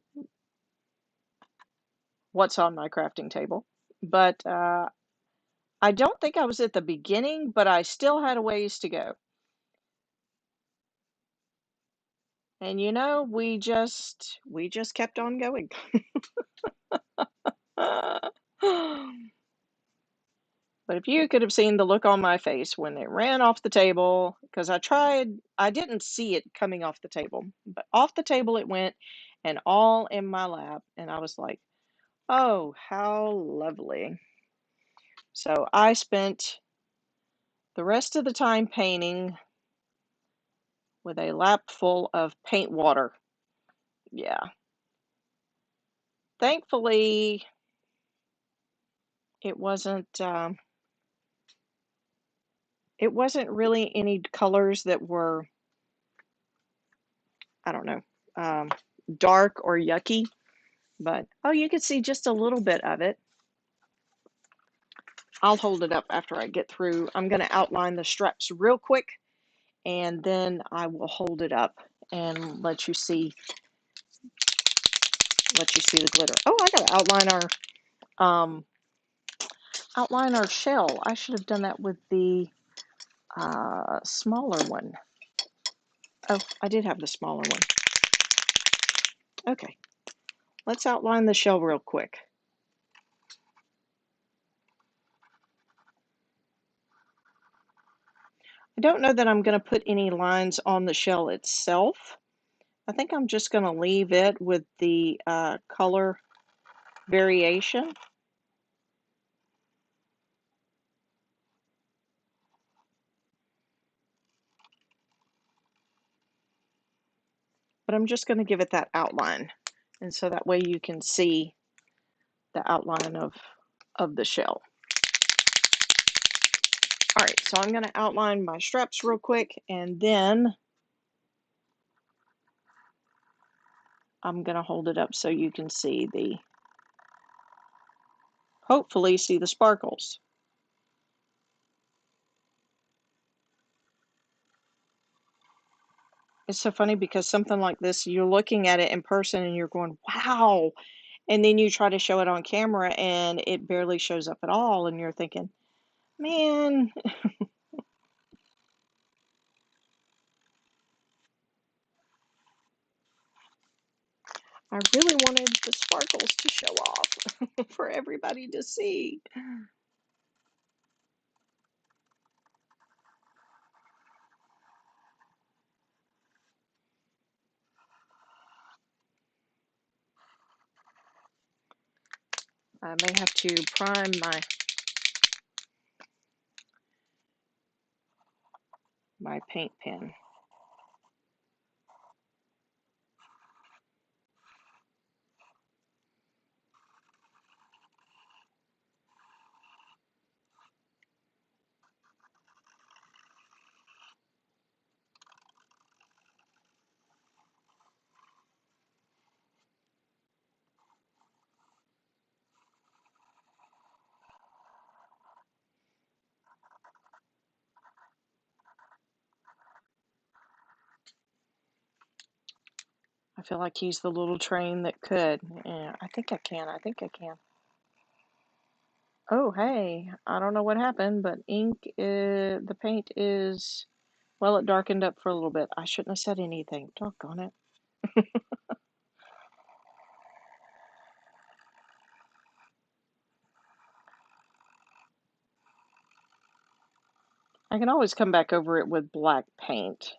what's on my crafting table. But I don't think I was at the beginning, but I still had a ways to go. And we just kept on going. But if you could have seen the look on my face when it ran off the table, because I didn't see it coming off the table, but off the table it went and all in my lap. And I was like, oh, how lovely. So I spent the rest of the time painting with a lap full of paint water. Yeah. Thankfully, it wasn't it wasn't really any colors that were, I don't know, um, dark or yucky. But oh, you can see just a little bit of it. I'll hold it up after I get through. I'm going to outline the straps real quick, and then I will hold it up and let you see the glitter. Oh, I got to outline our outline our shell. I should have done that with the smaller one. Oh, I did have the smaller one. Okay, let's outline the shell real quick. I don't know that I'm going to put any lines on the shell itself. I think I'm just going to leave it with the color variation. But I'm just going to give it that outline. And so that way you can see the outline of the shell. All right, so I'm going to outline my straps real quick, and then I'm going to hold it up so you can see hopefully see the sparkles. It's so funny because something like this, you're looking at it in person and you're going, wow. And then you try to show it on camera and it barely shows up at all. And you're thinking, man, I really wanted the sparkles to show off for everybody to see. I may have to prime my paint pen. I feel like he's the little train that could. Yeah, I think I can. I think I can. Oh, hey, I don't know what happened, but the paint is, well, it darkened up for a little bit. I shouldn't have said anything. Doggone it. I can always come back over it with black paint.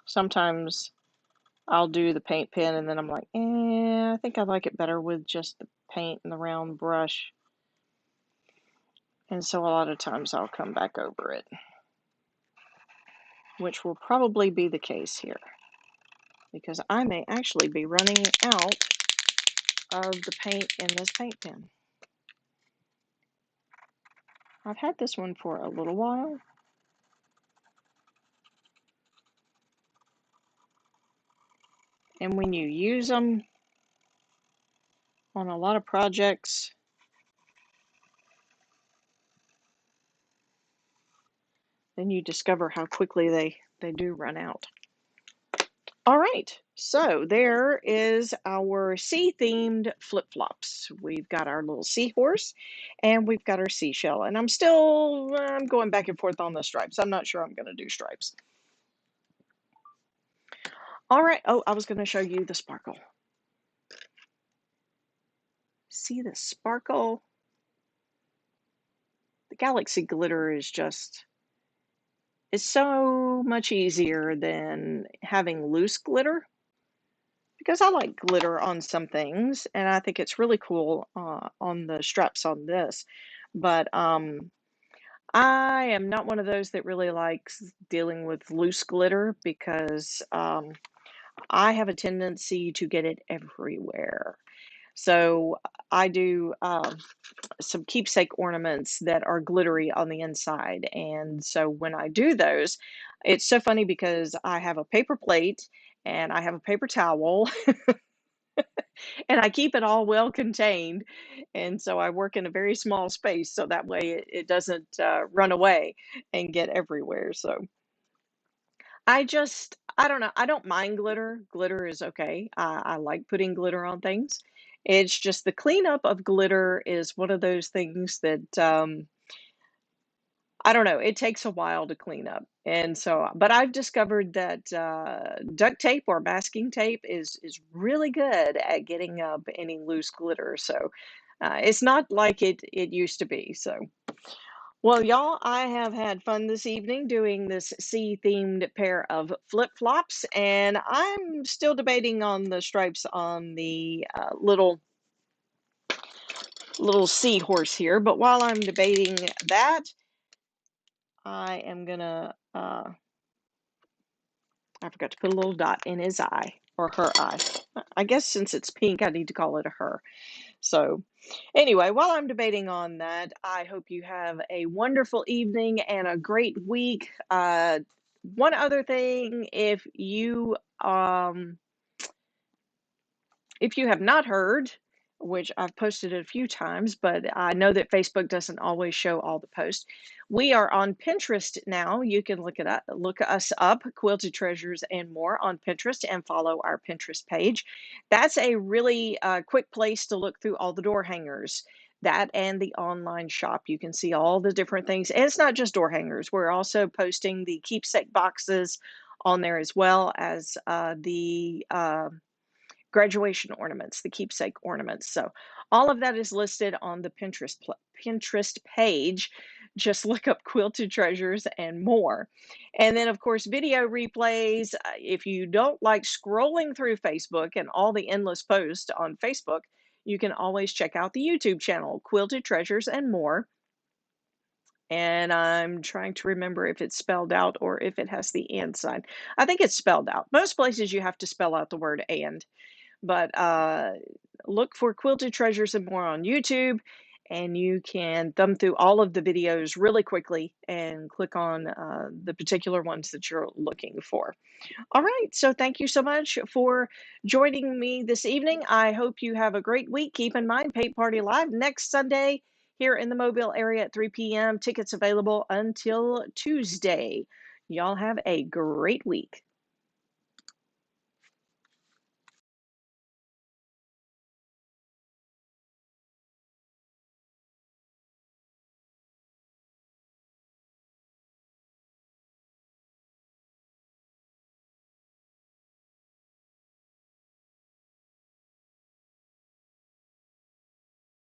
Sometimes I'll do the paint pen and then I'm like, I think I like it better with just the paint and the round brush. And so a lot of times I'll come back over it, which will probably be the case here because I may actually be running out of the paint in this paint pen. I've had this one for a little while. And when you use them on a lot of projects, then you discover how quickly they do run out. All right, so there is our sea-themed flip-flops. We've got our little seahorse and we've got our seashell. And I'm going back and forth on the stripes. I'm not sure I'm going to do stripes. All right, oh, I was going to show you the sparkle. See the sparkle? The Galaxy glitter is just, it's so much easier than having loose glitter because I like glitter on some things and I think it's really cool on the straps on this. But I am not one of those that really likes dealing with loose glitter because I have a tendency to get it everywhere. So I do some keepsake ornaments that are glittery on the inside. And so when I do those, it's so funny because I have a paper plate and I have a paper towel and I keep it all well contained. And so I work in a very small space so that way it doesn't run away and get everywhere. So I don't know. I don't mind glitter. Glitter is okay. I like putting glitter on things. It's just the cleanup of glitter is one of those things that, I don't know, it takes a while to clean up, and so but I've discovered that, duct tape or masking tape is really good at getting up any loose glitter, so, it's not like it used to be, so well, y'all, I have had fun this evening doing this sea-themed pair of flip-flops, and I'm still debating on the stripes on the, little seahorse here, but while I'm debating that, I am gonna, I forgot to put a little dot in his eye or her eye. I guess since it's pink, I need to call it a her. So, anyway, while I'm debating on that, I hope you have a wonderful evening and a great week. One other thing, if you have not heard, which I've posted it a few times, but I know that Facebook doesn't always show all the posts. We are on Pinterest now. You can look us up, Quilted Treasures and More on Pinterest, and follow our Pinterest page. That's a really quick place to look through all the door hangers. That and the online shop. You can see all the different things. And it's not just door hangers. We're also posting the keepsake boxes on there as well as the graduation ornaments, the keepsake ornaments. So all of that is listed on the Pinterest page. Just look up Quilted Treasures and More. And then, of course, video replays. If you don't like scrolling through Facebook and all the endless posts on Facebook, you can always check out the YouTube channel, Quilted Treasures and More. And I'm trying to remember if it's spelled out or if it has the and sign. I think it's spelled out. Most places you have to spell out the word and. But look for Quilted Treasures and More on YouTube, and you can thumb through all of the videos really quickly and click on the particular ones that you're looking for. All right, so thank you so much for joining me this evening. I hope you have a great week. Keep in mind, Paint Party Live next Sunday here in the Mobile area at 3 p.m. Tickets available until Tuesday. Y'all have a great week.